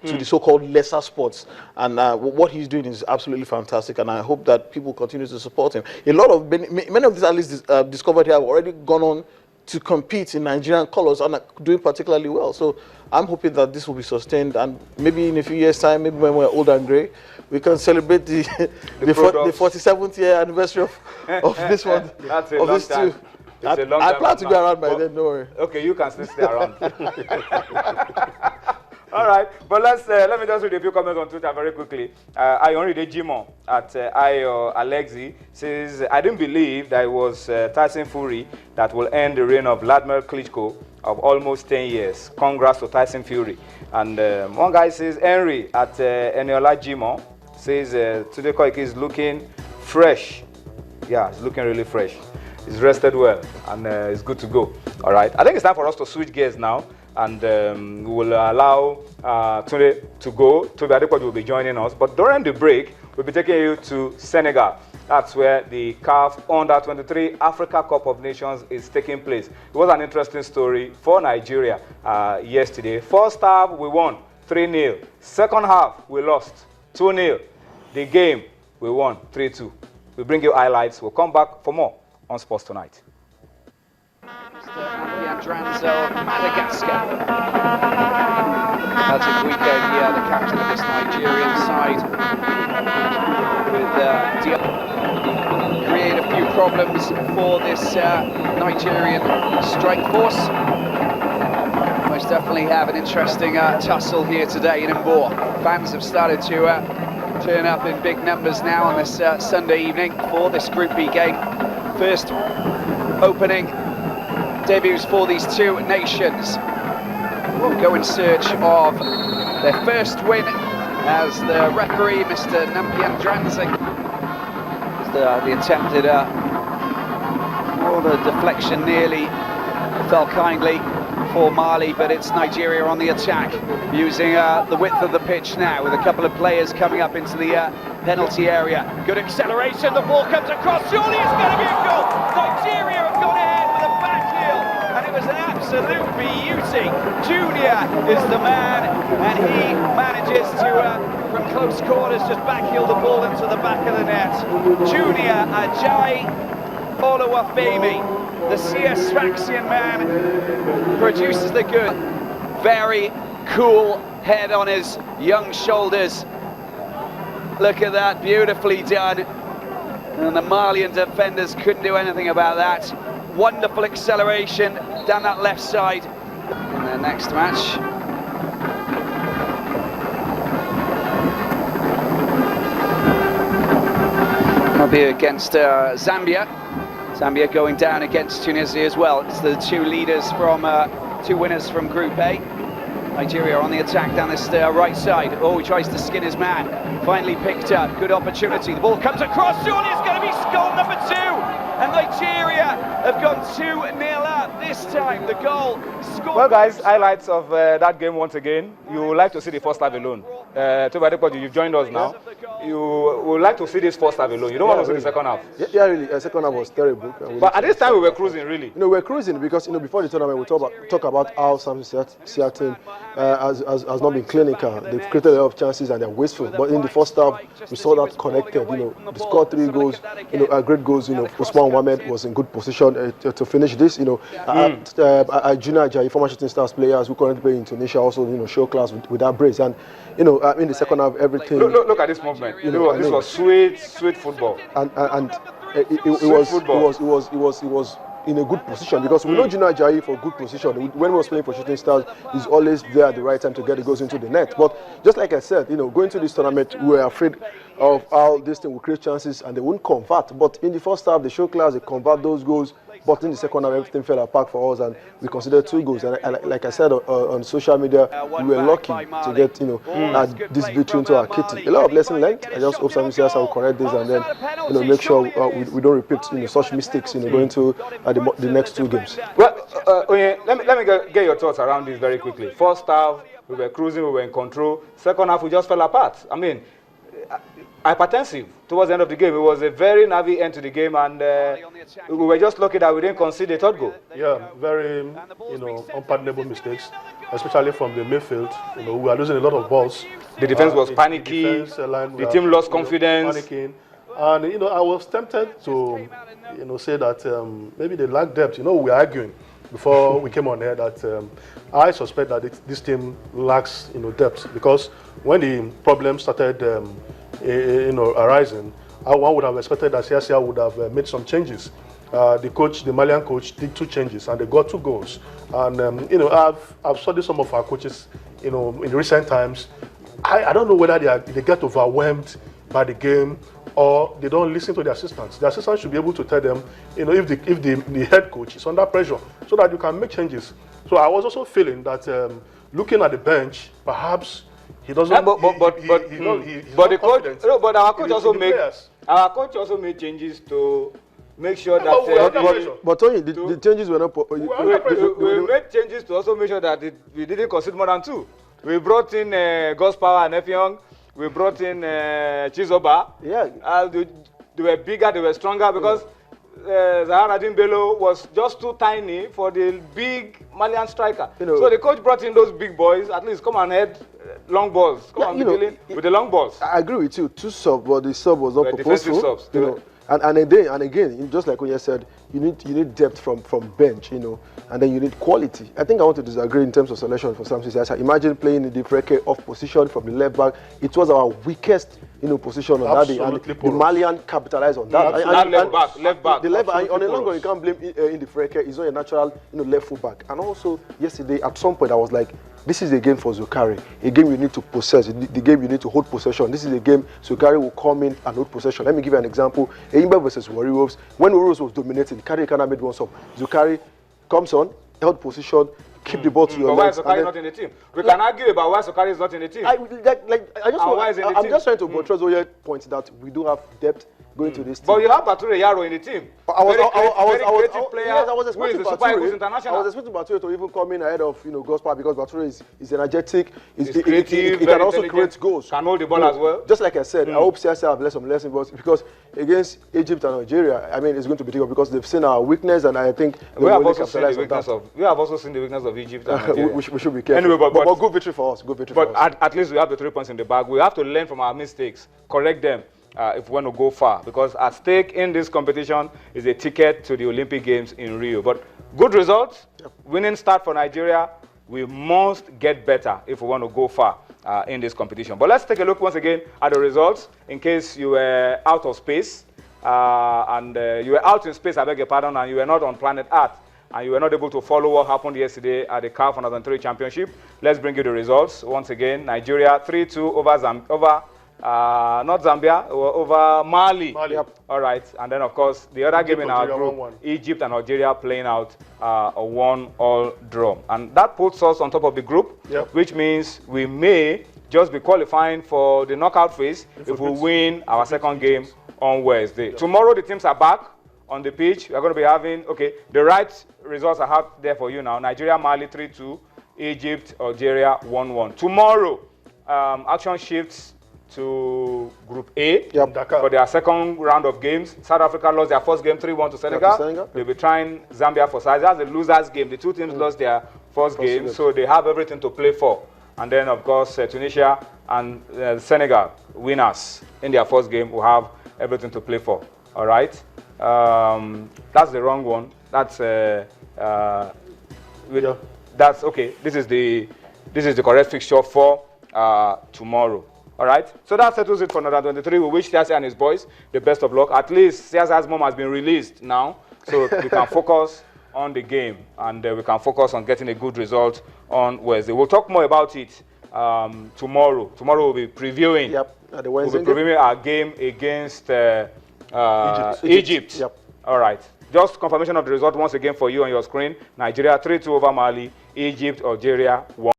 to the so-called lesser sports. And what he's doing is absolutely fantastic, and I hope that people continue to support him. Many of these athletes discovered here have already gone on to compete in Nigerian colors and are doing particularly well. So I'm hoping that this will be sustained, and maybe in a few years' time, maybe when we're old and grey, we can celebrate the 47th year anniversary of this one. That's a long time. I plan to be around by then, don't worry. Okay, you can still stay around. All right, but let me just read a few comments on Twitter very quickly. Ayonride Jimon at Alexi says, I didn't believe that it was Tyson Fury that will end the reign of Vladimir Klitschko of almost 10 years. Congrats to Tyson Fury. And one guy says, Henry at Eniola Jimon says, today Koike is looking fresh. Yeah, it's looking really fresh. He's rested well, and it's good to go. All right, I think it's time for us to switch gears now, and we will allow Tunde to go. Toby Adepoju will be joining us, but during the break, we'll be taking you to Senegal. That's where the CAF Under-23 Africa Cup of Nations is taking place. It was an interesting story for Nigeria yesterday. First half, we won 3-0. Second half, we lost 2-0. The game, we won 3-2. We'll bring you highlights. We'll come back for more on Sports Tonight. Dranzo of Madagascar. Celtic weekend here, the captain of this Nigerian side, with create a few problems for this Nigerian strike force. Most definitely have an interesting tussle here today in Mbor. Fans have started to turn up in big numbers now on this Sunday evening for this Group B game. First opening debuts for these two nations. We'll go in search of their first win as the referee, Mr. Nampian Dranzig, the attempted the deflection nearly fell kindly for Mali, but it's Nigeria on the attack, using the width of the pitch now, with a couple of players coming up into the penalty area. Good acceleration, the ball comes across, surely it's going to be a goal! Nigeria have gone ahead with a back heel, and it was an absolute beauty. Junior is the man, and he manages to, from close quarters, just backheel the ball into the back of the net. Junior Ajayi Oluwafemi, the CS Sfaxian man, produces the good. Very cool head on his young shoulders. Look at that, beautifully done. And the Malian defenders couldn't do anything about that. Wonderful acceleration down that left side. In their next match. I'll be against Zambia. Zambia going down against Tunisia as well. It's the two leaders from, two winners from Group A. Nigeria on the attack down this right side. Oh, he tries to skin his man. Finally picked up. Good opportunity. The ball comes across. Surely it's going to be goal number 2. And Nigeria have gone 2-0 up this time. The goal scored. Well, guys, highlights of that game once again. You would like to see the first half alone. Toby Adepoju, you've joined us now. You would like to see this first half alone. You don't want to see the second half. Yeah, really. The second half was terrible. But at this time, we were cruising, really. We were cruising because, before the tournament, we talk about how Samson Siatin has not been clinical. They've created a lot of chances and they're wasteful. But in the first half, we saw that connected. They scored 3 goals. Great goals. Usman Mohamed was in good position to finish this. Junior Ajayi, former Shooting Stars players who currently play in Tunisia, also show class with that brace. And in the second half, everything. Look at this movement. This was sweet football. And it was in a good position, because we know Junior Ajayi for good position. When he was playing for Shooting Stars, he's always there at the right time to get the goals into the net. But just like I said, going to this tournament, we were afraid of how this thing will create chances and they won't convert. But in the first half, they show class, they convert those goals. But in the second half, everything fell apart for us, and we considered 2 goals. And like I said on social media, we were lucky to get this victory into our kitty. A lot of lesson learned. I just hope some players will correct this and then make sure we don't repeat such mistakes going to the next 2 games. Well, let me get your thoughts around this very quickly. First half, we were cruising, we were in control. Second half, we just fell apart. I mean, hypertensive towards the end of the game. It was a very nervy end to the game, and we were just lucky that we didn't concede a 3rd goal. Yeah, very unpardonable mistakes. especially from the midfield. You know, we are losing a lot of balls. The defense was panicky. The team lost confidence. Panicking. And, you know, I was tempted to, you know, say that maybe they lack depth. You know, we were arguing before we came on here that I suspect that this team lacks, you know, depth, because when the problem started, you know, arising, one would have expected that CSR would have made some changes. The coach, the Malian coach, did 2 changes and they got 2 goals. And you know, I've studied some of our coaches, you know, in recent times. I don't know whether they get overwhelmed by the game or they don't listen to the assistants. The assistants should be able to tell them, you know, if the head coach is under pressure, so that you can make changes. So I was also feeling that looking at the bench, perhaps he doesn't. But the coach, no, but our coach also made changes to make sure that. But Tony, the changes were not. We made changes to also make sure that we didn't concede more than 2. We brought in Gospower and Effiong. We brought in Chizoba. Yeah. They were bigger, they were stronger, because Zahara Bello was just too tiny for the big Malian striker. You know, so the coach brought in those big boys, at least come and head long balls. Come on, dealing with the long balls. I agree with you. 2 subs, but the sub was not purposeful. Subs, you know. And again, just like when you said, you need depth from bench, you know, and then you need quality. I think I want to disagree in terms of selection for some seasons. Imagine playing in the Freke off position from the left back. It was our weakest, you know, position on that day, and the Malian capitalized on that. Left back. The left back. On the long run, you can't blame in the Freke. He's not a natural, you know, left full back. And also yesterday, at some point, I was like, this is a game for Zukari. A game you need to possess. The game you need to hold possession. This is a game Zukari will come in and hold possession. Let me give you an example. Eimba versus Warriors. When Warriors was dominating, Kari Kana made one sub. Zukari comes on, held position, keep the ball to your legs. But why is Zukari not in the team? We can argue about why Zukari is not in the team. I'm just trying to buttress Oye's point that we do have depth going to this team. But you have Bature Yaro in the team. I was expecting Bature to even come in ahead of, you know, Gospa, because Bature is energetic, he's creative, he can also create goals. Can hold the ball as well. Just like I said, I hope CSR have learned some lessons, because against Egypt and Nigeria, I mean, it's going to be difficult because they've seen our weakness, and I think we have also seen the weakness of Egypt and Nigeria. we should be careful. Anyway, but good victory for us. At least we have the 3 points in the bag. We have to learn from our mistakes, correct them. If we want to go far, because at stake in this competition is a ticket to the Olympic Games in Rio. But good results, winning start for Nigeria. We must get better if we want to go far in this competition. But let's take a look once again at the results, in case you were out of space, and you were out in space, I beg your pardon, and you were not on planet Earth, and you were not able to follow what happened yesterday at the CAF Under-23 Championship. Let's bring you the results once again. Nigeria 3-2 over not Zambia, over Mali. Yep. All right, and then of course the other game in our group, 1-1. Egypt and Algeria playing out a 1-all draw, and that puts us on top of the group, which means we may just be qualifying for the knockout phase if we win our second game on Wednesday. Tomorrow the teams are back on the pitch. We're going to be having, the right results I have there for you now. Nigeria, Mali 3-2, Egypt, Algeria 1-1. Tomorrow, action shifts to Group A for their second round of games. South Africa lost their first game 3-1 to Senegal. They'll be trying Zambia for size. That's a loser's game. The 2 teams lost their first game, so they have everything to play for. And then, of course, Tunisia and Senegal, winners in their first game, will have everything to play for. All right? That's the wrong one. That's that's okay. This is the correct fixture for tomorrow. All right, so that settles it for another 23. We wish Siasa and his boys the best of luck. At least Siasa's mom has been released now, so we can focus on the game, and we can focus on getting a good result on Wednesday. We'll talk more about it tomorrow. Tomorrow we'll be previewing. We'll be previewing our game against Egypt. All right. Just confirmation of the result once again for you on your screen. Nigeria 3-2 over Mali. Egypt, Algeria 1.